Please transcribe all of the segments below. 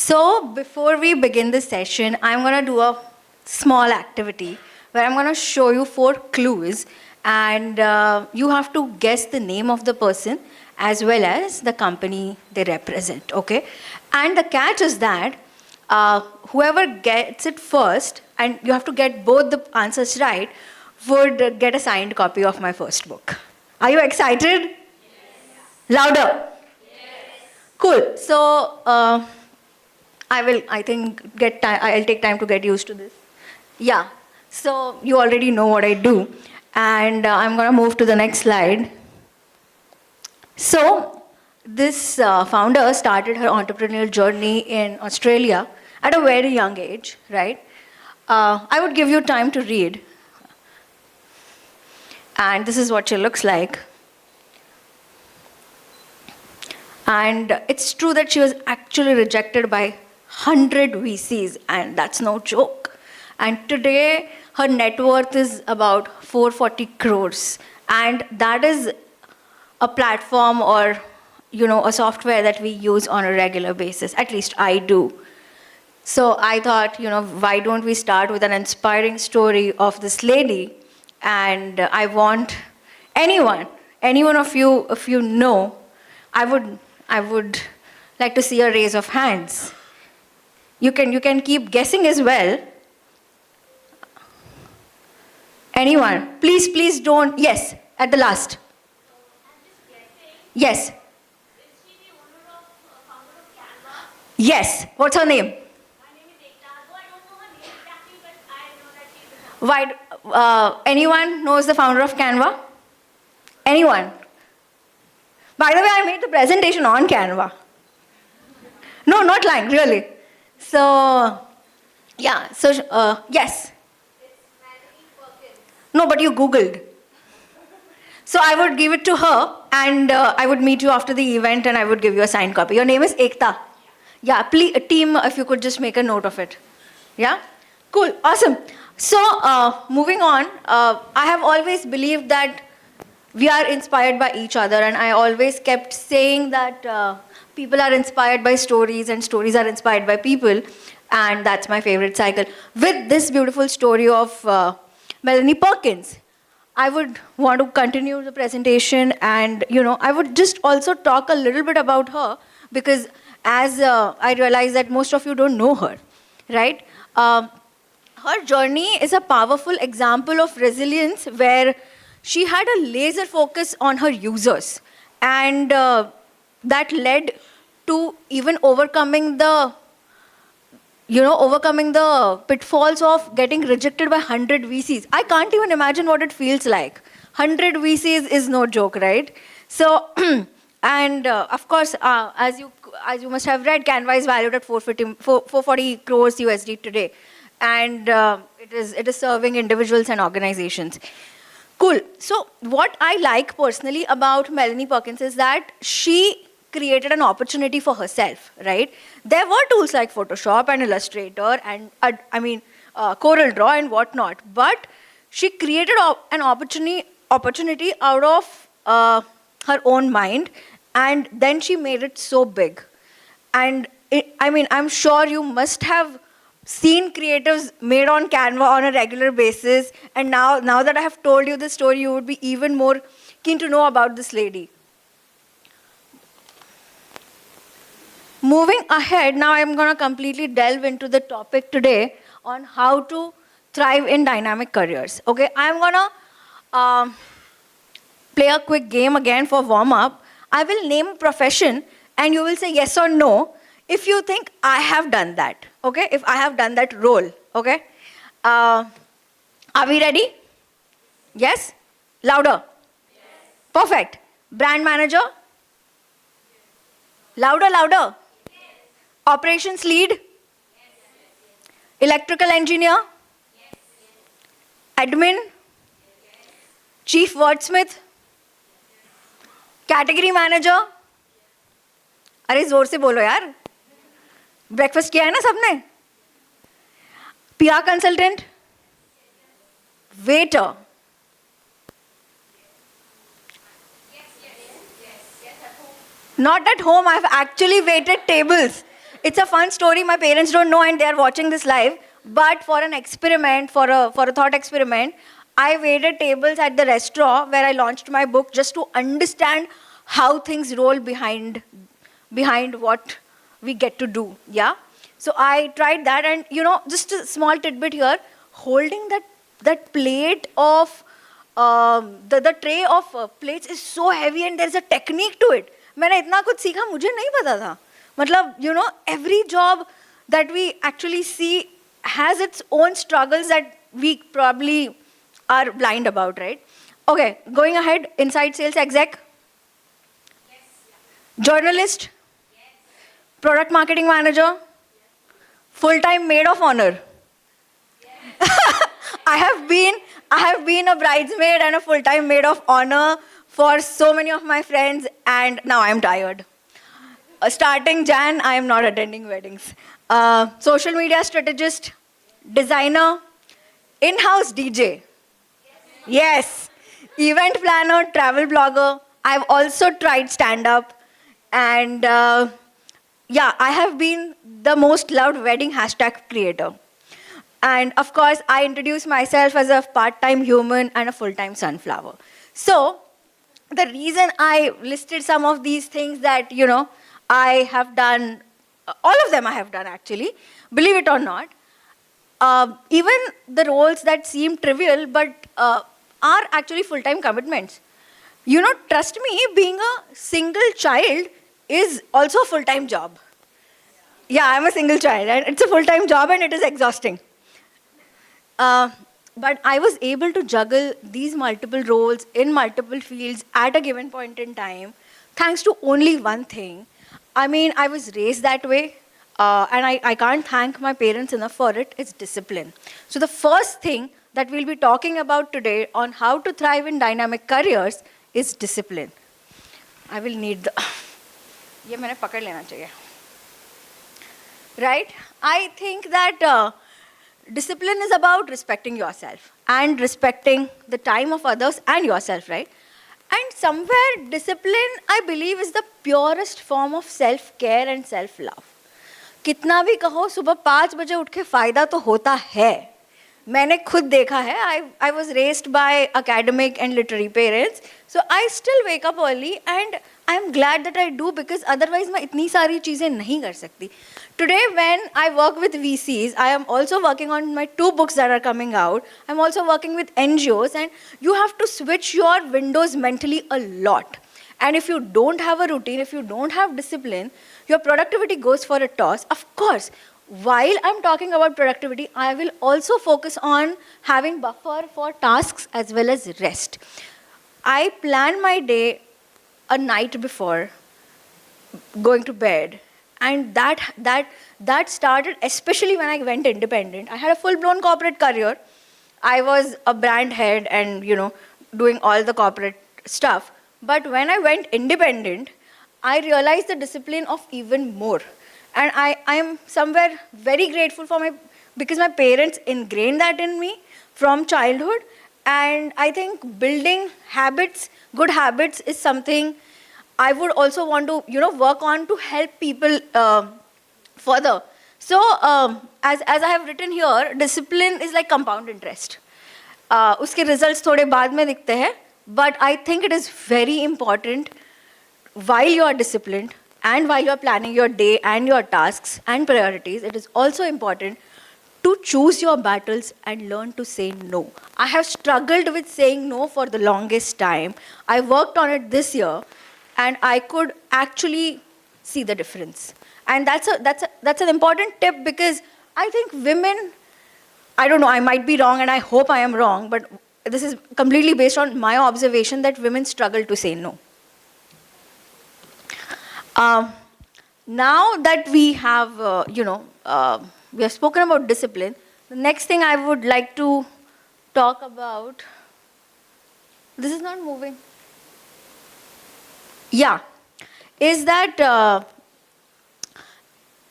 So before we begin the session, I'm going to do a small activity where I'm going to show you 4 clues and you have to guess the name of the person as well as the company they represent, okay? And the catch is that whoever gets it first, and you have to get both the answers right, would get a signed copy of my first book. Are you excited? Yes. Louder. Cool. So I'll take time to get used to this. Yeah. So you already know what I do. And I'm going to move to the next slide. So this founder started her entrepreneurial journey in Australia at a very young age, right? I would give you time to read. And this is what she looks like. And it's true that she was actually rejected by 100 VCs, and that's no joke. And today, her net worth is about 440 crores. And that is a platform or, a software that we use on a regular basis. At least I do. So I thought, why don't we start with an inspiring story of this lady? And I want anyone of you, if you know, I would like to see a raise of hands. You can keep guessing as well. Anyone? Please don't. Yes, at the last. Yes. Is she the founder of Canva? Yes. What's her name? My name is Ekta. Though I don't know her name exactly, but I know that she's the founder. Why? Anyone knows the founder of Canva? Anyone? By the way, I made the presentation on Canva. No, not lying, really. So, yeah. So, yes. It's Melanie Perkins. No, but you Googled. So I would give it to her, and I would meet you after the event, and I would give you a signed copy. Your name is Ekta. Yeah, please, team, if you could just make a note of it. Yeah? Cool, awesome. So, moving on, I have always believed that we are inspired by each other, and I always kept saying that people are inspired by stories, and stories are inspired by people, and that's my favorite cycle. With this beautiful story of Melanie Perkins, I would want to continue the presentation, and I would just also talk a little bit about her, because as I realize that most of you don't know her, right? Her journey is a powerful example of resilience where she had a laser focus on her users, and that led to even overcoming the pitfalls of getting rejected by 100 VCs. I can't even imagine what it feels like. 100 VCs is no joke, right? So, and of course, as you must have read, Canva is valued at 440 crores USD today, and it is serving individuals and organizations. Cool. So, what I like personally about Melanie Perkins is that she created an opportunity for herself, right? There were tools like Photoshop and Illustrator and, Corel Draw and whatnot, but she created an opportunity out of her own mind, and then she made it so big. And I'm sure you must have seen creatives made on Canva on a regular basis, and now that I have told you this story, you would be even more keen to know about this lady. Moving ahead, now I'm going to completely delve into the topic today on how to thrive in dynamic careers. Okay, I'm going to play a quick game again for warm-up. I will name a profession, and you will say yes or no if you think I have done that. Okay, if I have done that role. Okay, are we ready? Yes? Louder. Yes. Perfect. Brand manager? Louder. Yes. Operations lead? Yes. Electrical engineer? Yes. Admin? Yes. Chief wordsmith? Category manager? अरे जोर से बोलो यार. Breakfast किया है ना सबने? PR consultant? Waiter? Yes. At home. Not at home, I've actually waited tables. It's a fun story. My parents don't know and they are watching this live. But for an experiment, for a thought experiment, I waited tables at the restaurant where I launched my book just to understand how things roll behind what we get to do. Yeah. So I tried that, and just a small tidbit here, holding that plate of the tray of plates is so heavy and there's a technique to it. मैंने इतना कुछ सीखा, मुझे नहीं पता था. मतलब every job that we actually see has its own struggles that we probably are blind about, right? Okay, going ahead, inside sales exec, journalist, product marketing manager, full-time maid of honor. I have been a bridesmaid and a full-time maid of honor for so many of my friends, and now I am tired. Starting Jan, I am not attending weddings. Social media strategist, designer, in-house DJ. Yes. Event planner, travel blogger. I've also tried stand-up. And yeah, I have been the most loved wedding hashtag creator. And of course, I introduce myself as a part-time human and a full-time sunflower. So the reason I listed some of these things that, I have done, all of them I have done actually, believe it or not, even the roles that seem trivial but are actually full-time commitments. Trust me, being a single child is also a full-time job. Yeah, I'm a single child, and it's a full-time job and it is exhausting. But I was able to juggle these multiple roles in multiple fields at a given point in time, thanks to only one thing. I mean, I was raised that way, and I can't thank my parents enough for it. It's discipline. So the first thing that we'll be talking about today on how to thrive in dynamic careers is discipline. I will need the... ये मैंने पकड़ लेना चाहिए. Right? I think that discipline is about respecting yourself and respecting the time of others and yourself, right? And somewhere discipline, I believe, is the purest form of self-care and self-love. कितना भी कहो, सुबह 5 बजे उठ के फायदा तो होता है. मैंने खुद देखा है. I was raised by academic and literary parents, so I still wake up early, and I am glad that I do, because otherwise मैं इतनी सारी चीजें नहीं कर सकती. Today, when I work with VCs, I am also working on my 2 books that are coming out. I'm also working with NGOs, and you have to switch your windows mentally a lot. And if you don't have a routine, if you don't have discipline, your productivity goes for a toss. Of course, while I'm talking about productivity, I will also focus on having buffer for tasks as well as rest. I plan my day a night before going to bed. And that started, especially when I went independent. I had a full-blown corporate career. I was a brand head and, doing all the corporate stuff. But when I went independent, I realized the discipline of even more. And I am somewhere very grateful because my parents ingrained that in me from childhood. And I think building habits, good habits, is something I would also want to, work on to help people further. So, as I have written here, discipline is like compound interest. Uske results थोड़े बाद में दिखते हैं, but I think it is very important while you are disciplined and while you are planning your day and your tasks and priorities, it is also important to choose your battles and learn to say no. I have struggled with saying no for the longest time. I worked on it this year, and I could actually see the difference. And that's an important tip, because I think women, I don't know, I might be wrong and I hope I am wrong, but this is completely based on my observation that women struggle to say no. Now that we have, we have spoken about discipline, the next thing I would like to talk about, this is not moving. Yeah, is that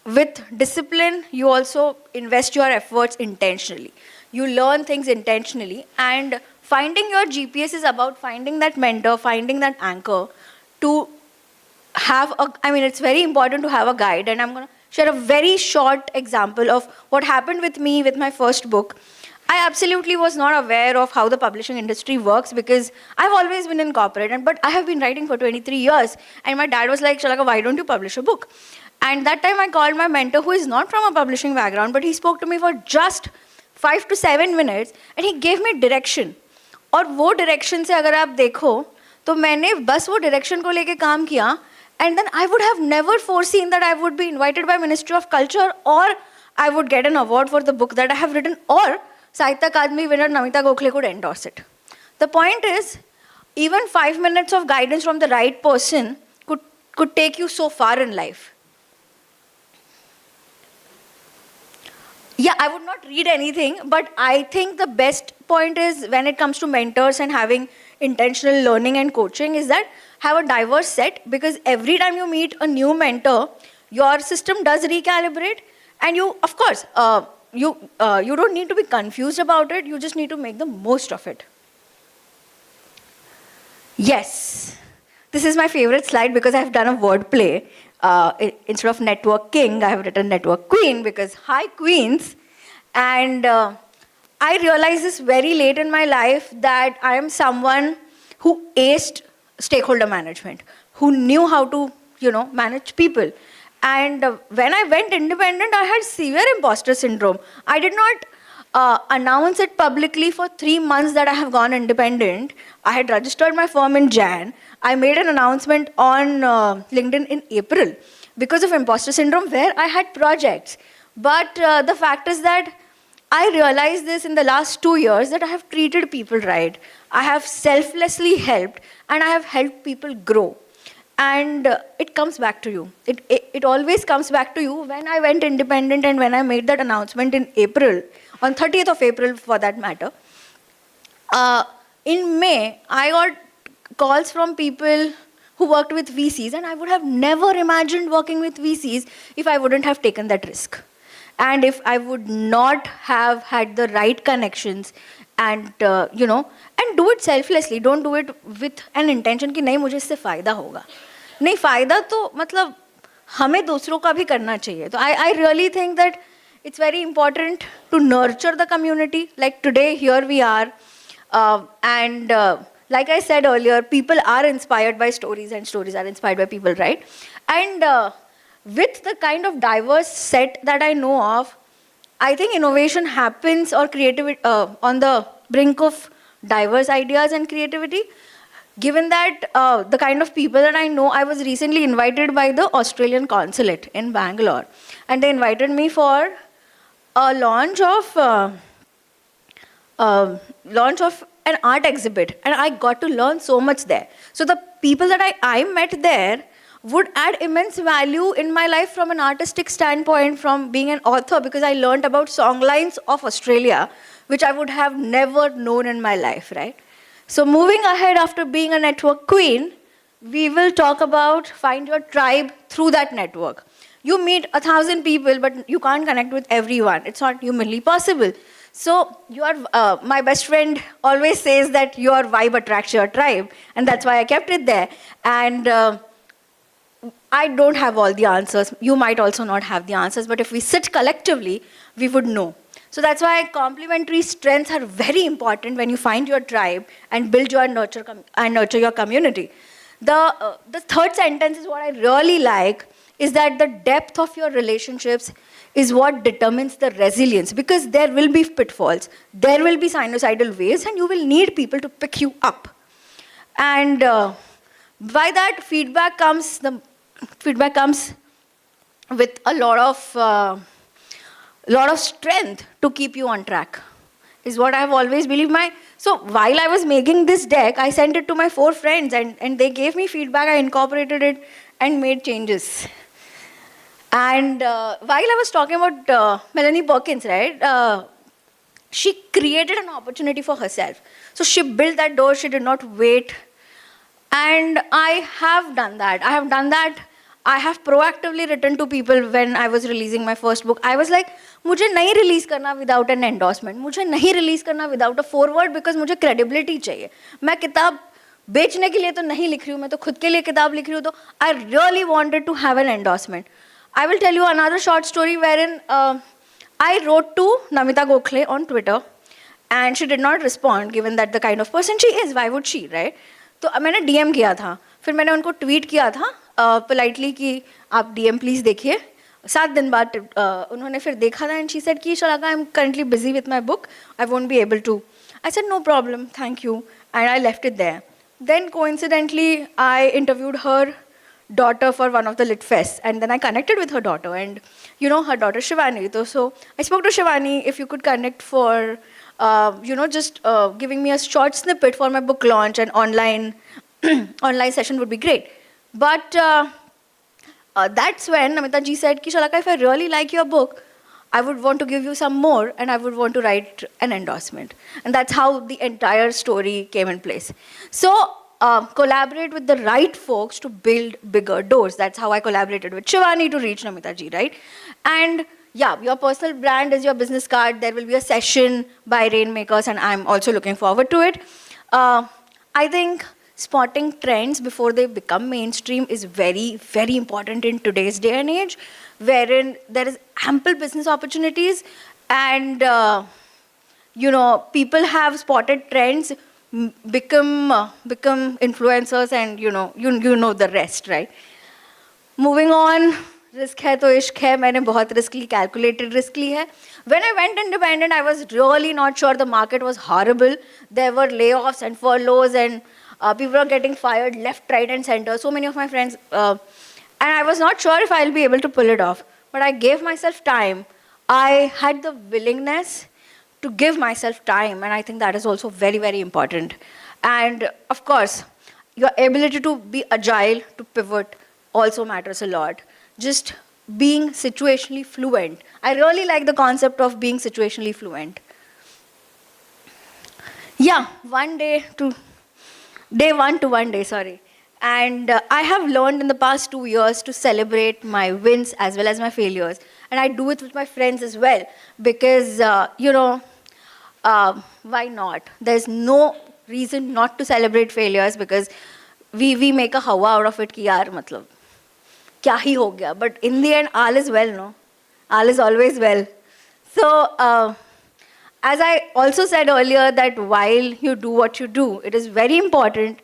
with discipline, you also invest your efforts intentionally. You learn things intentionally, and finding your GPS is about finding that mentor, finding that anchor to have it's very important to have a guide, and I'm going to share a very short example of what happened with me with my first book. I absolutely was not aware of how the publishing industry works because I've always been in corporate, but I have been writing for 23 years. And my dad was like, Shalaka, why don't you publish a book? And that time I called my mentor, who is not from a publishing background, but he spoke to me for just 5 to 7 minutes and he gave me direction. और वो direction से अगर आप देखो तो मैंने बस वो direction को लेके काम किया, and then I would have never foreseen that I would be invited by Ministry of Culture or I would get an award for the book that I have written, or Sahitya Akademi winner Namita Gokhale could endorse it. The point is, even 5 minutes of guidance from the right person could take you so far in life. Yeah, I would not read anything, but I think the best point is when it comes to mentors and having intentional learning and coaching is that have a diverse set, because every time you meet a new mentor, your system does recalibrate, and you, of course, you don't need to be confused about it, you just need to make the most of it. Yes, this is my favorite slide because I've done a word play. Instead of network king, I have written network queen because hi queens. And I realized this very late in my life that I am someone who aced stakeholder management, who knew how to, manage people. And when I went independent, I had severe imposter syndrome. I did not announce it publicly for 3 months that I have gone independent. I had registered my firm in Jan. I made an announcement on LinkedIn in April because of imposter syndrome where I had projects. But the fact is that I realized this in the last 2 years that I have treated people right. I have selflessly helped and I have helped people grow. And it comes back to you. It always comes back to you. When I went independent and when I made that announcement in April, on 30th of April for that matter, in May, I got calls from people who worked with VCs, and I would have never imagined working with VCs if I wouldn't have taken that risk. And if I would not have had the right connections and, and do it selflessly, don't do it with an intention कि नहीं मुझे इससे फ़ायदा होगा. नहीं फ़ायदा तो मतलब हमें दूसरों का भी करना चाहिए. तो I really think that it's very important to nurture the community. Like today, here we are. And like I said earlier, people are inspired by stories and stories are inspired by people, right? And with the kind of diverse set that I know of, I think innovation happens or creativity on the brink of diverse ideas and creativity. Given that the kind of people that I know, I was recently invited by the Australian consulate in Bangalore, and they invited me for a launch of an art exhibit, and I got to learn so much there. So the people that I met there would add immense value in my life from an artistic standpoint, from being an author, because I learned about songlines of Australia, which I would have never known in my life, right? So moving ahead, after being a network queen, we will talk about find your tribe through that network. You meet 1,000 people, but you can't connect with everyone. It's not humanly possible. So my best friend always says that your vibe attracts your tribe, and that's why I kept it there. And I don't have all the answers. You might also not have the answers, but if we sit collectively, we would know. So that's why complementary strengths are very important when you find your tribe and build your nurture your community. The third sentence is what I really like, is that the depth of your relationships is what determines the resilience, because there will be pitfalls, there will be sinusoidal waves, and you will need people to pick you up. And by that, feedback comes with a lot of strength to keep you on track, is what I have always believed. So while I was making this deck, I sent it to my 4 friends, and they gave me feedback. I incorporated it and made changes. And while I was talking about Melanie Perkins, right, she created an opportunity for herself. So she built that door, she did not wait. And I have done that. I have proactively written to people when I was releasing my first book. I was like, मुझे नहीं release करना without an endorsement. मुझे नहीं release करना without a foreword, because मुझे credibility चाहिए. मैं किताब बेचने के लिए तो नहीं लिख रही हूँ, मैं तो खुद के लिए किताब लिख रही हूँ, तो I really wanted to have an endorsement. I will tell you another short story wherein I wrote to Namita Gokhale on Twitter and she did not respond given that the kind of person she is. Why would she, right? तो मैंने DM किया था. फिर मैंने उनको tweet किया था politely कि आप DM प्लीज़ देखिए. 7 दिन बाद उन्होंने फिर देखा था and she said कि Shalaka, I'm currently busy with my book. I won't be able to. I said no problem, thank you, and I left it there. Then coincidentally, I interviewed her daughter for one of the lit fests, and then I connected with her daughter, and you know her daughter Shivani. So I spoke to Shivani if you could connect for just giving me a short snippet for my book launch and online online session would be great. But that's when Namita ji said, Ki Shalaka, if I really like your book, I would want to give you some more and I would want to write an endorsement. And that's how the entire story came in place. So collaborate with the right folks to build bigger doors. That's how I collaborated with Shivani to reach Namita ji, right? And yeah, your personal brand is your business card. There will be a session by Rainmakers and I'm also looking forward to it. I think spotting trends before they become mainstream is very, very important in today's day and age, wherein there is ample business opportunities and, people have spotted trends, become influencers and, you know the rest, right? Moving on, risk hai to ishq hai. मैंने बहुत risk ली, calculated risk ली है. When I went independent, I was really not sure. The market was horrible. There were layoffs and furloughs and people were getting fired left, right and center. So many of my friends, and I was not sure if I'll be able to pull it off. But I gave myself time. I had the willingness to give myself time, and I think that is also very, very important. And of course, your ability to be agile, to pivot also matters a lot. Just being situationally fluent. I really like the concept of being situationally fluent. Yeah, day one to one day, sorry. And I have learned in the past 2 years to celebrate my wins as well as my failures. And I do it with my friends as well. Because, why not? There's no reason not to celebrate failures because we make a hawa out of it ki yaar, matlab, kya hi ho gaya. But in the end, all is well, no? All is always well. So, as I also said earlier that while you do what you do, it is very important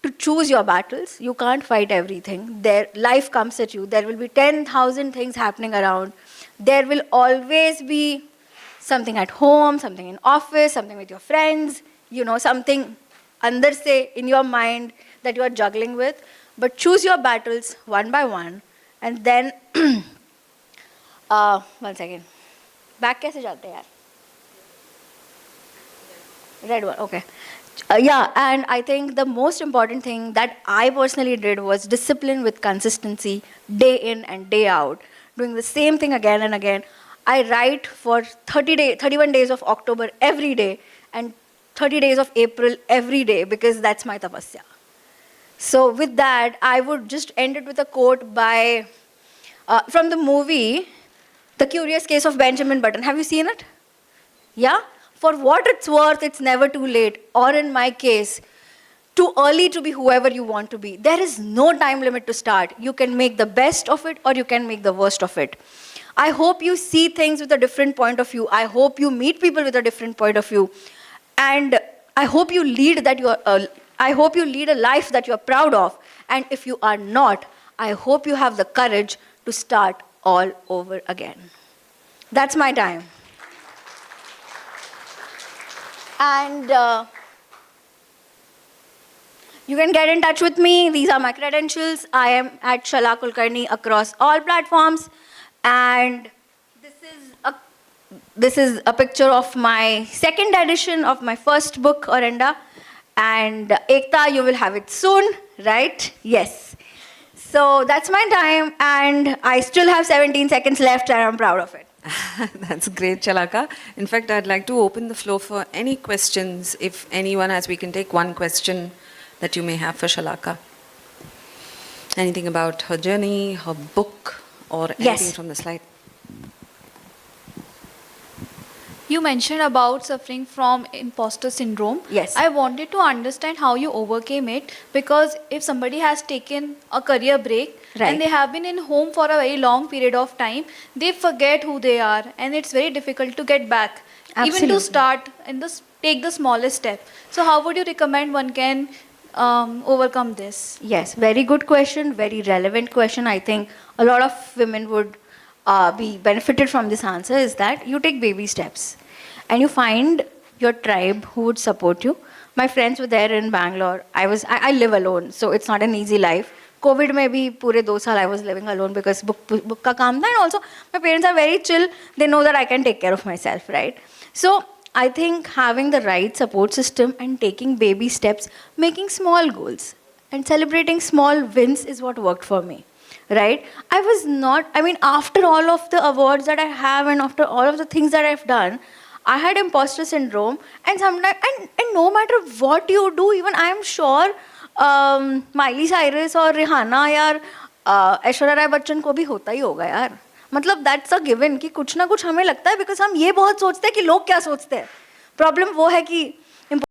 to choose your battles. You can't fight everything. Life comes at you. There will be 10,000 things happening around. There will always be something at home, something in office, something with your friends, something andar se in your mind that you are juggling with. But choose your battles one by one. And then, 1 second. Back kaise jaate yaar? Red one, okay. And I think the most important thing that I personally did was discipline with consistency, day in and day out, doing the same thing again and again. I write for 31 days of October every day and 30 days of April every day because that's my tapasya. So with that, I would just end it with a quote from the movie, The Curious Case of Benjamin Button. Have you seen it? Yeah? For what it's worth, it's never too late. Or in my case, too early to be whoever you want to be. There is no time limit to start. You can make the best of it or you can make the worst of it. I hope you see things with a different point of view. I hope you meet people with a different point of view. And I hope you lead a life that you're proud of. And if you are not, I hope you have the courage to start all over again. That's my time. And you can get in touch with me. These are my credentials. I am at Shala Kulkarni across all platforms. And this is a picture of my second edition of my first book, Orenda. And Ekta, you will have it soon, right? Yes. So that's my time. And I still have 17 seconds left and I'm proud of it. That's great, Shalaka. In fact, I'd like to open the floor for any questions, if anyone has. We can take one question that you may have for Shalaka. Anything about her journey, her book, or anything Yes. from the slide? You mentioned about suffering from imposter syndrome. Yes. I wanted to understand how you overcame it, because if somebody has taken a career break Right. and they have been in home for a very long period of time, they forget who they are and it's very difficult to get back. Even Absolutely. to start and take the smallest step. So how would you recommend one can overcome this? Yes, very good question, very relevant question. I think a lot of women would be benefited from this answer. Is that you take baby steps and you find your tribe who would support you. My friends were there in Bangalore. I live alone, so it's not an easy life. COVID में भी पूरे 2 साल I was living alone because book का काम था, and also my parents are very chill. They know that I can take care of myself, right? So I think having the right support system and taking baby steps, making small goals and celebrating small wins is what worked for me, right? After all of the awards that I have and after all of the things that I've done, I had imposter syndrome, and sometimes, and no matter what you do, even I am sure Miley Cyrus और Rihanna यार ऐश्वर्या राय बच्चन को भी होता ही होगा यार. मतलब that's a given कि कुछ ना कुछ हमें लगता है, बिकॉज हम ये बहुत सोचते हैं कि लोग क्या सोचते हैं. प्रॉब्लम वो है कि